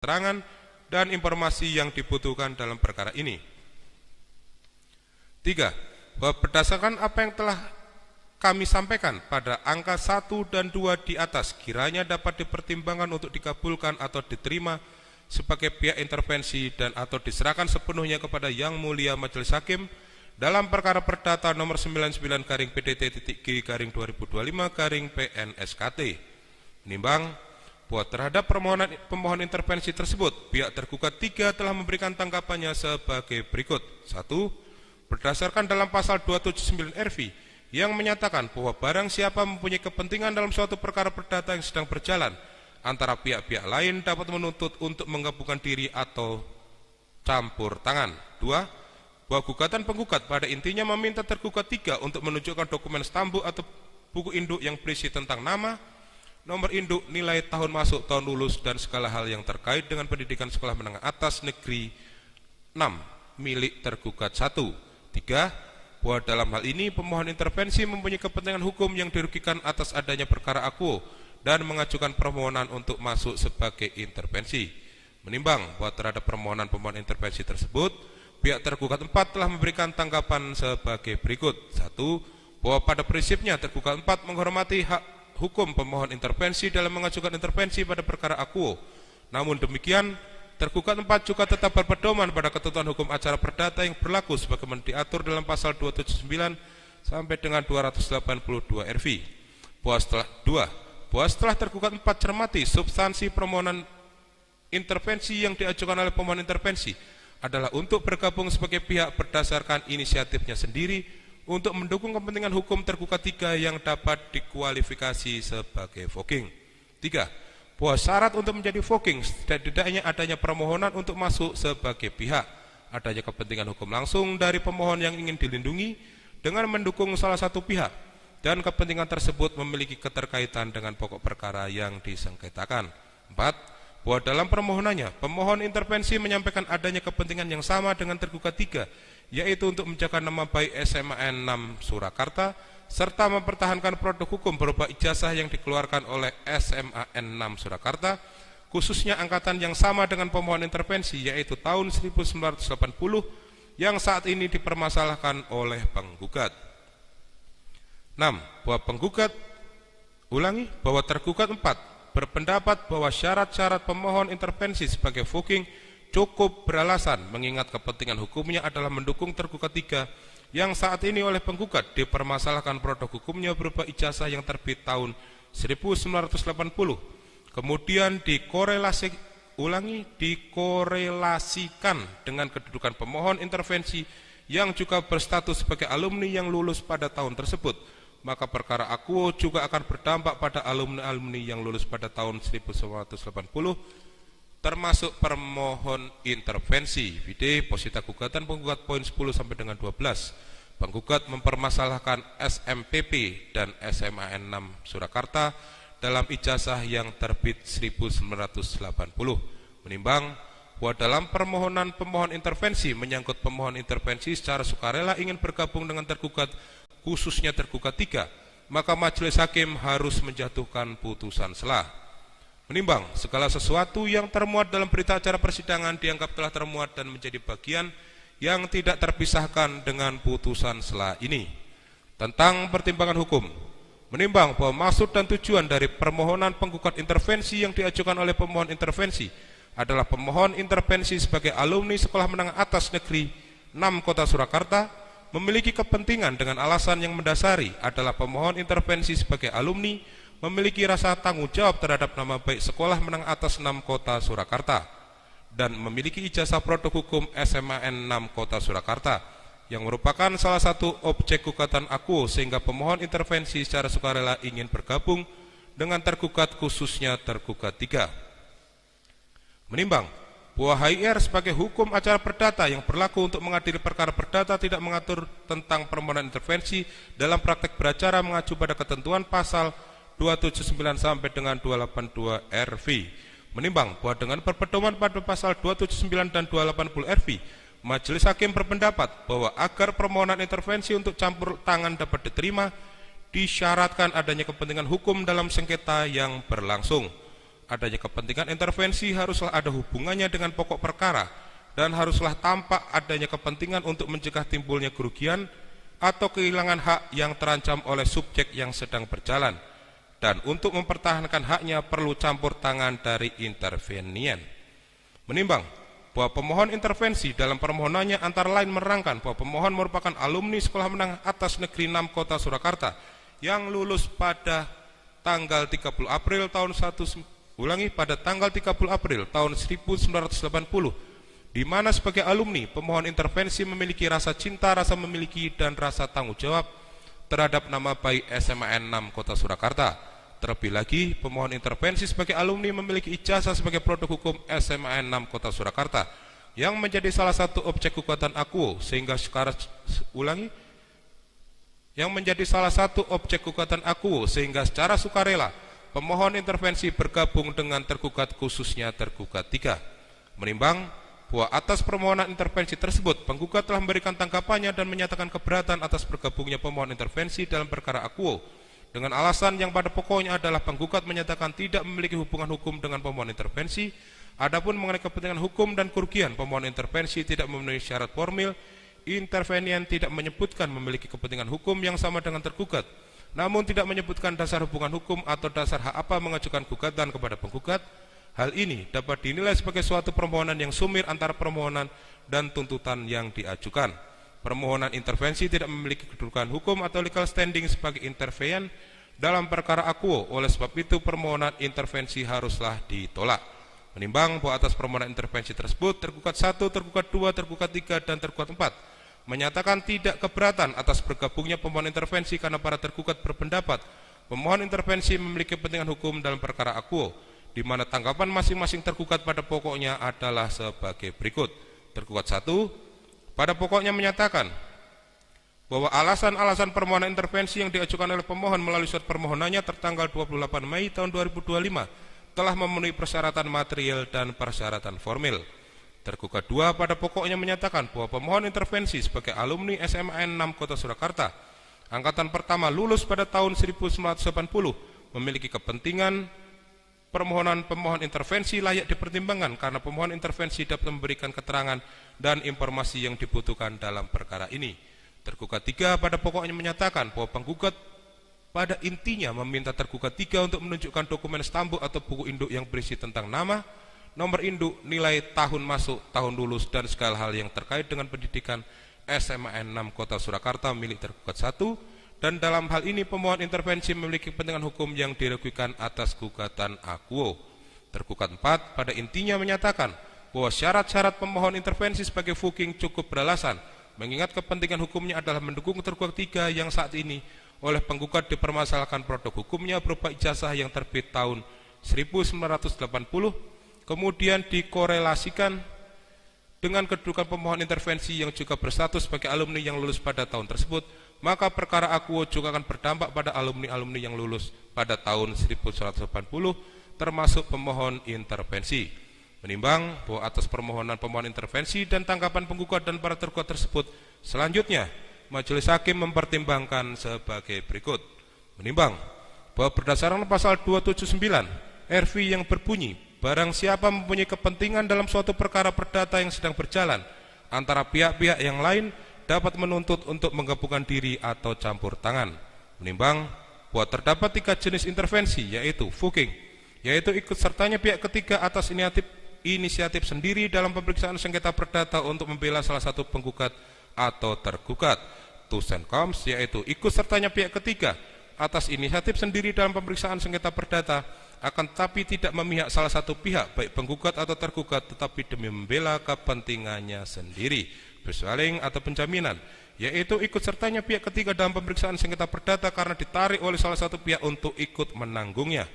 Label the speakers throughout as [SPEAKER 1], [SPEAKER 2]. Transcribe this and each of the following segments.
[SPEAKER 1] keterangan dan informasi yang dibutuhkan dalam perkara ini. 3. Bahwa berdasarkan apa yang telah kami sampaikan pada angka 1 dan 2 di atas, kiranya dapat dipertimbangkan untuk dikabulkan atau diterima sebagai pihak intervensi dan atau diserahkan sepenuhnya kepada Yang Mulia Majelis Hakim dalam perkara perdata nomor 99-PT-G-2025-PNSKT. Menimbang bahwa terhadap pemohon intervensi tersebut, pihak tergugat 3 telah memberikan tanggapannya sebagai berikut. 1. Berdasarkan dalam pasal 279 RV yang menyatakan bahwa barang siapa mempunyai kepentingan dalam suatu perkara perdata yang sedang berjalan antara pihak-pihak lain dapat menuntut untuk menggabungkan diri atau campur tangan. 2. Bahwa gugatan penggugat pada intinya meminta tergugat 3 untuk menunjukkan dokumen stambuk atau buku induk yang berisi tentang nama, nomor induk, nilai tahun masuk, tahun lulus, dan segala hal yang terkait dengan pendidikan sekolah menengah atas negeri 6 milik tergugat 1. 3. Bahwa dalam hal ini pemohon intervensi mempunyai kepentingan hukum yang dirugikan atas adanya perkara akuo dan mengajukan permohonan untuk masuk sebagai intervensi. Menimbang bahwa terhadap permohonan pemohon intervensi tersebut, pihak tergugat 4 telah memberikan tanggapan sebagai berikut. 1. Bahwa pada prinsipnya tergugat 4 menghormati hak hukum pemohon intervensi dalam mengajukan intervensi pada perkara akuo. Namun demikian, tergugat 4 juga tetap berpedoman pada ketentuan hukum acara perdata yang berlaku sebagaimana diatur dalam pasal 279 sampai dengan 282 RV. Bahwa setelah tergugat 4 cermati substansi permohonan intervensi yang diajukan oleh pemohon intervensi adalah untuk bergabung sebagai pihak berdasarkan inisiatifnya sendiri untuk mendukung kepentingan hukum tergugat 3 yang dapat dikualifikasi sebagai voking. 3. Bahwa syarat untuk menjadi voking setidaknya adanya permohonan untuk masuk sebagai pihak, adanya kepentingan hukum langsung dari pemohon yang ingin dilindungi dengan mendukung salah satu pihak, dan kepentingan tersebut memiliki keterkaitan dengan pokok perkara yang disengketakan. 4. Bahwa dalam permohonannya, pemohon intervensi menyampaikan adanya kepentingan yang sama dengan tergugat 3, yaitu untuk menjaga nama baik SMAN 6 Surakarta, serta mempertahankan produk hukum berupa ijazah yang dikeluarkan oleh SMAN 6 Surakarta, khususnya angkatan yang sama dengan pemohon intervensi, yaitu tahun 1980, yang saat ini dipermasalahkan oleh penggugat. 6. Bahwa tergugat 4 berpendapat bahwa syarat-syarat pemohon intervensi sebagai voking cukup beralasan mengingat kepentingan hukumnya adalah mendukung tergugat 3 yang saat ini oleh penggugat dipermasalahkan produk hukumnya berupa ijazah yang terbit tahun 1980, kemudian dikorelasikan dengan kedudukan pemohon intervensi yang juga berstatus sebagai alumni yang lulus pada tahun tersebut, maka perkara akuo juga akan berdampak pada alumni-alumni yang lulus pada tahun 1980, termasuk permohon intervensi. Vide posita gugatan penggugat poin 10 sampai dengan 12. Penggugat mempermasalahkan SMPP dan SMAN 6 Surakarta dalam ijazah yang terbit 1980. Menimbang bahwa dalam permohonan pemohon intervensi menyangkut pemohon intervensi secara sukarela ingin bergabung dengan tergugat, khususnya tergugat 3, maka majelis hakim harus menjatuhkan putusan selah. Menimbang segala sesuatu yang termuat dalam berita acara persidangan dianggap telah termuat dan menjadi bagian yang tidak terpisahkan dengan putusan selah ini. Tentang pertimbangan hukum, menimbang bahwa maksud dan tujuan dari permohonan penggugat intervensi yang diajukan oleh pemohon intervensi adalah pemohon intervensi sebagai alumni sekolah menengah atas negeri 6 Kota Surakarta memiliki kepentingan dengan alasan yang mendasari adalah pemohon intervensi sebagai alumni memiliki rasa tanggung jawab terhadap nama baik sekolah menengah atas 6 Kota Surakarta dan memiliki ijazah produk hukum SMAN 6 Kota Surakarta yang merupakan salah satu objek gugatan akuo, sehingga pemohon intervensi secara sukarela ingin bergabung dengan tergugat, khususnya tergugat 3. Menimbang bahwa HIR sebagai hukum acara perdata yang berlaku untuk mengadili perkara perdata tidak mengatur tentang permohonan intervensi dalam praktek beracara mengacu pada ketentuan pasal 279 sampai dengan 282 RV. Menimbang bahwa dengan berpedoman pada pasal 279 dan 280 RV, majelis hakim berpendapat bahwa agar permohonan intervensi untuk campur tangan dapat diterima, disyaratkan adanya kepentingan hukum dalam sengketa yang berlangsung. adanya kepentingan intervensi haruslah ada hubungannya dengan pokok perkara dan haruslah tampak adanya kepentingan untuk mencegah timbulnya kerugian atau kehilangan hak yang terancam oleh subjek yang sedang berjalan, dan untuk mempertahankan haknya perlu campur tangan dari intervenian. Menimbang bahwa pemohon intervensi dalam permohonannya antara lain menerangkan bahwa pemohon merupakan alumni Sekolah Menengah Atas Negeri 6 Kota Surakarta yang lulus pada tanggal 30 April tahun 1980, di mana sebagai alumni pemohon intervensi memiliki rasa cinta, rasa memiliki, dan rasa tanggung jawab terhadap nama baik SMAN 6 Kota Surakarta. Terlebih lagi, pemohon intervensi sebagai alumni memiliki ijazah sebagai produk hukum SMAN 6 Kota Surakarta yang menjadi salah satu objek gugatan akuo sehingga secara sukarela pemohon intervensi bergabung dengan tergugat, khususnya tergugat 3. Menimbang bahwa atas permohonan intervensi tersebut penggugat telah memberikan tanggapannya dan menyatakan keberatan atas bergabungnya pemohon intervensi dalam perkara akuo dengan alasan yang pada pokoknya adalah penggugat menyatakan tidak memiliki hubungan hukum dengan pemohon intervensi. Adapun mengenai kepentingan hukum dan kerugian, pemohon intervensi tidak memenuhi syarat formil. Intervenian tidak menyebutkan memiliki kepentingan hukum yang sama dengan tergugat, namun tidak menyebutkan dasar hubungan hukum atau dasar hak apa mengajukan gugatan kepada penggugat. Hal ini dapat dinilai sebagai suatu permohonan yang sumir antara permohonan dan tuntutan yang diajukan. Permohonan intervensi tidak memiliki kedudukan hukum atau legal standing sebagai intervenian dalam perkara akuo. Oleh sebab itu permohonan intervensi haruslah ditolak. Menimbang bahwa atas permohonan intervensi tersebut tergugat 1, tergugat 2, tergugat 3, dan tergugat 4 menyatakan tidak keberatan atas bergabungnya pemohon intervensi karena para tergugat berpendapat pemohon intervensi memiliki kepentingan hukum dalam perkara akuo, di mana tanggapan masing-masing tergugat pada pokoknya adalah sebagai berikut. Tergugat 1 pada pokoknya menyatakan bahwa alasan-alasan permohonan intervensi yang diajukan oleh pemohon melalui surat permohonannya tertanggal 28 Mei tahun 2025 telah memenuhi persyaratan material dan persyaratan formil. Tergugat 2 pada pokoknya menyatakan bahwa pemohon intervensi sebagai alumni SMAN 6 Kota Surakarta angkatan pertama lulus pada tahun 1980 memiliki kepentingan permohonan pemohon intervensi layak dipertimbangkan karena pemohon intervensi dapat memberikan keterangan dan informasi yang dibutuhkan dalam perkara ini. Tergugat 3 pada pokoknya menyatakan bahwa penggugat pada intinya meminta tergugat 3 untuk menunjukkan dokumen stambuk atau buku induk yang berisi tentang nama, nomor induk, nilai tahun masuk, tahun lulus, dan segala hal yang terkait dengan pendidikan SMAN 6 Kota Surakarta milik tergugat 1. Dan dalam hal ini pemohon intervensi memiliki kepentingan hukum yang dirugikan atas gugatan akuo. Tergugat 4 pada intinya menyatakan bahwa syarat-syarat pemohon intervensi sebagai fuking cukup beralasan, mengingat kepentingan hukumnya adalah mendukung tergugat 3 yang saat ini oleh penggugat dipermasalahkan produk hukumnya berupa ijazah yang terbit tahun 1980, kemudian dikorelasikan dengan kedudukan pemohon intervensi yang juga berstatus sebagai alumni yang lulus pada tahun tersebut, maka perkara akuo juga akan berdampak pada alumni-alumni yang lulus pada tahun 1980 termasuk pemohon intervensi. Menimbang bahwa atas permohonan pemohon intervensi dan tanggapan penggugat dan para tergugat tersebut, selanjutnya Majelis Hakim mempertimbangkan sebagai berikut. Menimbang bahwa berdasarkan pasal 279 RV yang berbunyi, barang siapa mempunyai kepentingan dalam suatu perkara perdata yang sedang berjalan antara pihak-pihak yang lain dapat menuntut untuk menggabungkan diri atau campur tangan. Menimbang bahwa terdapat 3 jenis intervensi, yaitu fuking, yaitu ikut sertanya pihak ketiga atas inisiatif sendiri dalam pemeriksaan sengketa perdata untuk membela salah satu penggugat atau tergugat. Tus and comes, yaitu ikut sertanya pihak ketiga atas inisiatif sendiri dalam pemeriksaan sengketa perdata, akan tetapi tidak memihak salah satu pihak baik penggugat atau tergugat, tetapi demi membela kepentingannya sendiri, persualing atau penjaminan, yaitu ikut sertanya pihak ketiga dalam pemeriksaan sengketa perdata karena ditarik oleh salah satu pihak untuk ikut menanggungnya.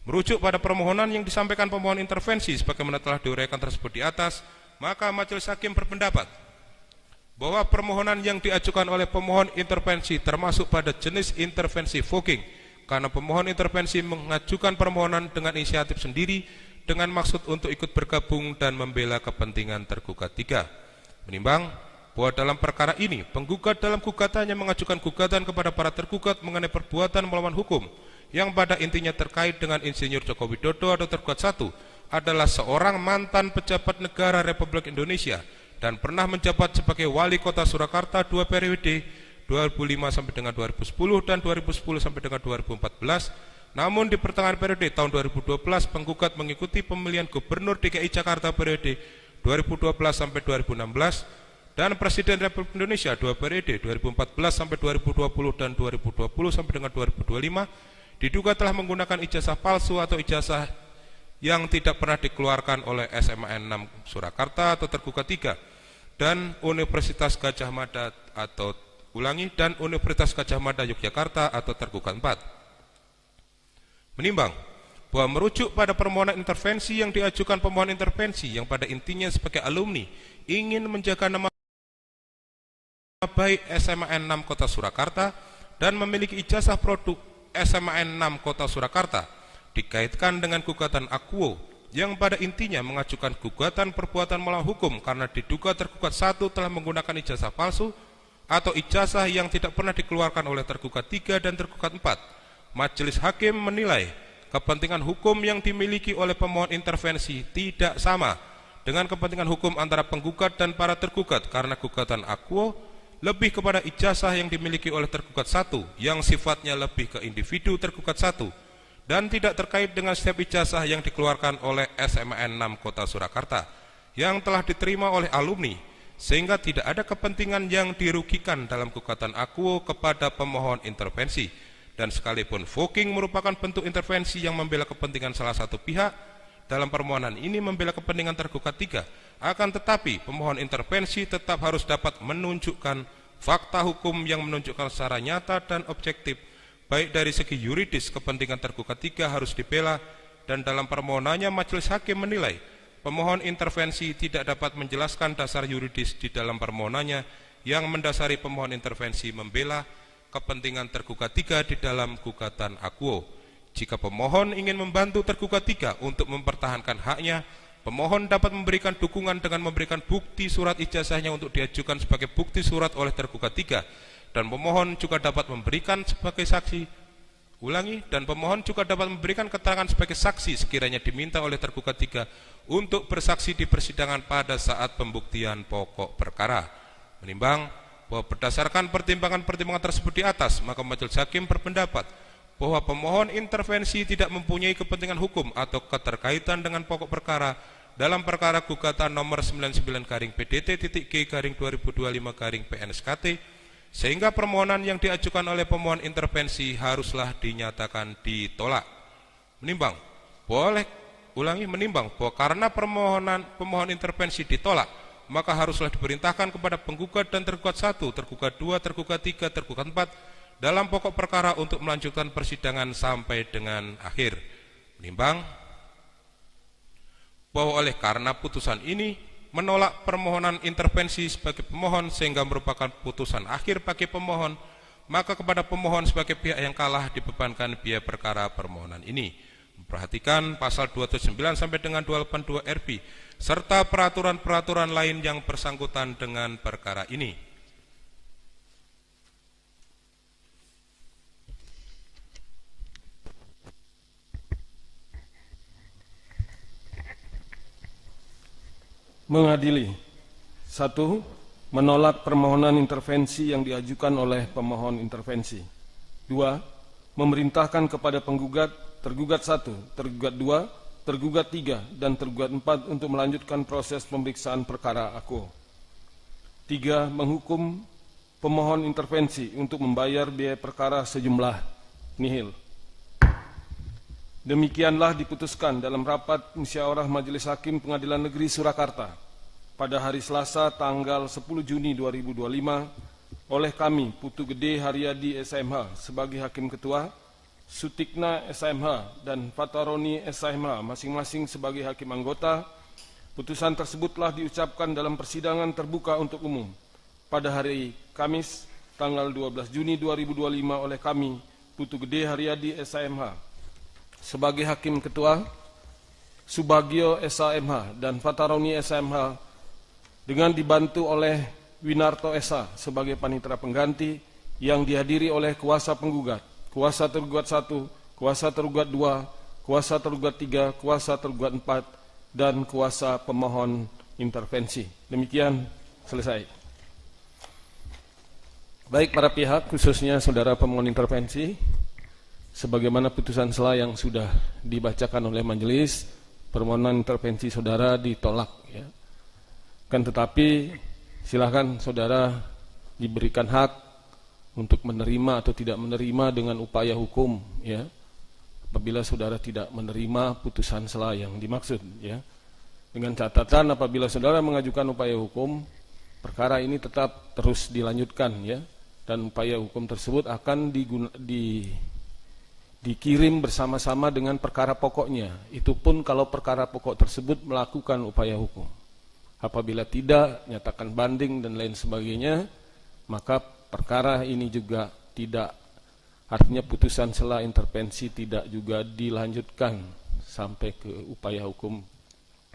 [SPEAKER 1] Merujuk pada permohonan yang disampaikan pemohon intervensi sebagaimana telah diuraikan tersebut di atas, maka Majelis Hakim berpendapat bahwa permohonan yang diajukan oleh pemohon intervensi termasuk pada jenis intervensi fuking, karena pemohon intervensi mengajukan permohonan dengan inisiatif sendiri dengan maksud untuk ikut bergabung dan membela kepentingan tergugat 3. Menimbang bahwa dalam perkara ini penggugat dalam gugatannya mengajukan gugatan kepada para tergugat mengenai perbuatan melawan hukum yang pada intinya terkait dengan Insinyur Joko Widodo atau tergugat 1 adalah seorang mantan pejabat negara Republik Indonesia dan pernah menjabat sebagai wali kota Surakarta 2 periode 2005 sampai dengan 2010 dan 2010 sampai dengan 2014. Namun di pertengahan periode tahun 2012 penggugat mengikuti pemilihan gubernur DKI Jakarta periode 2012 sampai 2016 dan Presiden Republik Indonesia 2 periode 2014 sampai 2020 dan 2020 sampai dengan 2025 diduga telah menggunakan ijazah palsu atau ijazah yang tidak pernah dikeluarkan oleh SMA 6 Surakarta atau tergugat 3 dan Universitas Gadjah Mada atau dan Universitas Gadjah Mada Yogyakarta atau tergugat 4. Menimbang bahwa merujuk pada permohonan intervensi yang diajukan pemohon intervensi yang pada intinya sebagai alumni ingin menjaga nama baik SMA 6 Kota Surakarta dan memiliki ijazah produk SMA 6 Kota Surakarta dikaitkan dengan gugatan akuo yang pada intinya mengajukan gugatan perbuatan melawan hukum karena diduga tergugat 1 telah menggunakan ijazah palsu atau ijazah yang tidak pernah dikeluarkan oleh tergugat 3 dan tergugat 4. Majelis hakim menilai kepentingan hukum yang dimiliki oleh pemohon intervensi tidak sama dengan kepentingan hukum antara penggugat dan para tergugat karena gugatan akuo lebih kepada ijazah yang dimiliki oleh tergugat 1 yang sifatnya lebih ke individu tergugat 1 dan tidak terkait dengan setiap ijazah yang dikeluarkan oleh SMA 6 Kota Surakarta yang telah diterima oleh alumni sehingga tidak ada kepentingan yang dirugikan dalam gugatan akuo kepada pemohon intervensi dan sekalipun voking merupakan bentuk intervensi yang membela kepentingan salah satu pihak dalam permohonan ini membela kepentingan tergugat 3 akan tetapi pemohon intervensi tetap harus dapat menunjukkan fakta hukum yang menunjukkan secara nyata dan objektif baik dari segi yuridis kepentingan tergugat 3 harus dibela dan dalam permohonannya majelis hakim menilai pemohon intervensi tidak dapat menjelaskan dasar yuridis di dalam permohonannya yang mendasari pemohon intervensi membela kepentingan tergugat 3 di dalam gugatan akuo. Jika pemohon ingin membantu tergugat 3 untuk mempertahankan haknya, pemohon dapat memberikan dukungan dengan memberikan bukti surat ijazahnya untuk diajukan sebagai bukti surat oleh tergugat 3 dan pemohon juga dapat memberikan sebagai saksi dan pemohon juga dapat memberikan keterangan sebagai saksi sekiranya diminta oleh tergugat 3 untuk bersaksi di persidangan pada saat pembuktian pokok perkara. Menimbang bahwa berdasarkan pertimbangan-pertimbangan tersebut di atas, maka majelis hakim berpendapat bahwa pemohon intervensi tidak mempunyai kepentingan hukum atau keterkaitan dengan pokok perkara dalam perkara gugatan nomor 99-PT.G/2025-PNSKT sehingga permohonan yang diajukan oleh pemohon intervensi haruslah dinyatakan ditolak. Menimbang bahwa karena pemohon intervensi ditolak, maka haruslah diperintahkan kepada penggugat dan tergugat 1, tergugat 2, tergugat 3, tergugat 4 dalam pokok perkara untuk melanjutkan persidangan sampai dengan akhir. Menimbang bahwa karena putusan ini menolak permohonan intervensi sebagai pemohon sehingga merupakan putusan akhir bagi pemohon, maka kepada pemohon sebagai pihak yang kalah dibebankan biaya perkara permohonan ini. Memperhatikan pasal 279 sampai dengan 282 RP serta peraturan-peraturan lain yang bersangkutan dengan perkara ini.
[SPEAKER 2] Mengadili 1. Menolak permohonan intervensi yang diajukan oleh pemohon intervensi. 2. Memerintahkan kepada penggugat, tergugat 1, tergugat 2, tergugat 3, dan tergugat 4 untuk melanjutkan proses pemeriksaan perkara akuo. 3. Menghukum pemohon intervensi untuk membayar biaya perkara sejumlah nihil. Demikianlah diputuskan dalam rapat musyawarah Majelis Hakim Pengadilan Negeri Surakarta pada hari Selasa tanggal 10 Juni 2025 oleh kami Putu Gede Haryadi SMH sebagai Hakim Ketua, Sutikna SMH dan Fataroni SMH masing-masing sebagai Hakim Anggota. Putusan tersebut telah diucapkan dalam persidangan terbuka untuk umum pada hari Kamis tanggal 12 Juni 2025 oleh kami Putu Gede Haryadi SMH sebagai Hakim Ketua, Subagio SMH dan Fataroni SMH dengan dibantu oleh Winarto SH sebagai panitera pengganti yang dihadiri oleh kuasa penggugat, kuasa tergugat 1, kuasa tergugat 2, kuasa tergugat 3, kuasa tergugat 4, dan kuasa pemohon intervensi. Demikian selesai. Baik para pihak, khususnya saudara pemohon intervensi, sebagaimana putusan sela yang sudah dibacakan oleh majelis, permohonan intervensi saudara ditolak, ya. Kan tetapi silakan saudara diberikan hak untuk menerima atau tidak menerima dengan upaya hukum, ya. Apabila saudara tidak menerima putusan sela yang dimaksud, ya. Dengan catatan apabila saudara mengajukan upaya hukum, perkara ini tetap terus dilanjutkan, ya. Dan upaya hukum tersebut akan dikirim bersama-sama dengan perkara pokoknya. Itu pun kalau perkara pokok tersebut melakukan upaya hukum. Apabila tidak, nyatakan banding dan lain sebagainya, maka perkara ini juga tidak, artinya putusan sela intervensi tidak juga dilanjutkan sampai ke upaya hukum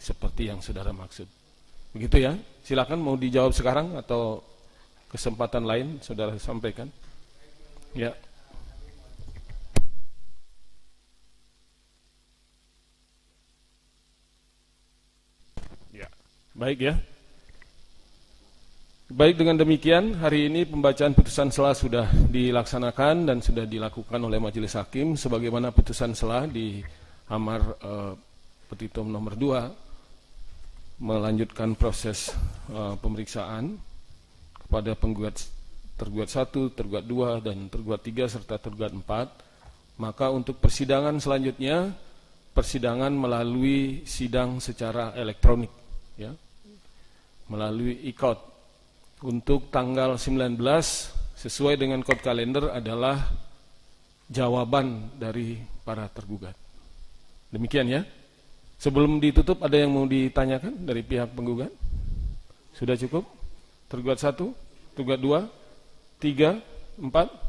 [SPEAKER 2] seperti yang saudara maksud. Begitu ya, silakan mau dijawab sekarang atau kesempatan lain saudara sampaikan. Ya. Baik ya. Baik, dengan demikian hari ini pembacaan putusan sela sudah dilaksanakan dan sudah dilakukan oleh majelis hakim sebagaimana putusan sela di amar petitum nomor 2 melanjutkan proses pemeriksaan kepada penggugat tergugat 1, tergugat 2 dan tergugat 3 serta tergugat 4. Maka untuk persidangan selanjutnya, persidangan melalui sidang secara elektronik, ya. Melalui e-court. Untuk tanggal 19 sesuai dengan kode kalender adalah jawaban dari para tergugat. Demikian ya. Sebelum ditutup ada yang mau ditanyakan dari pihak penggugat? Sudah cukup? Tergugat 1, tergugat 2, 3, 4.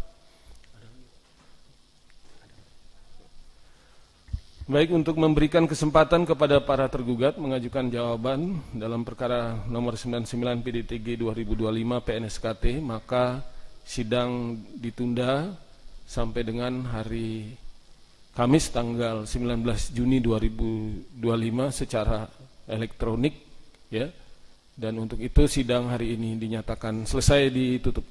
[SPEAKER 2] Baik, untuk memberikan kesempatan kepada para tergugat mengajukan jawaban dalam perkara nomor 99 PDTG 2025 PNSKT, maka sidang ditunda sampai dengan hari Kamis tanggal 19 Juni 2025 secara elektronik, ya. Dan untuk itu sidang hari ini dinyatakan selesai, ditutup.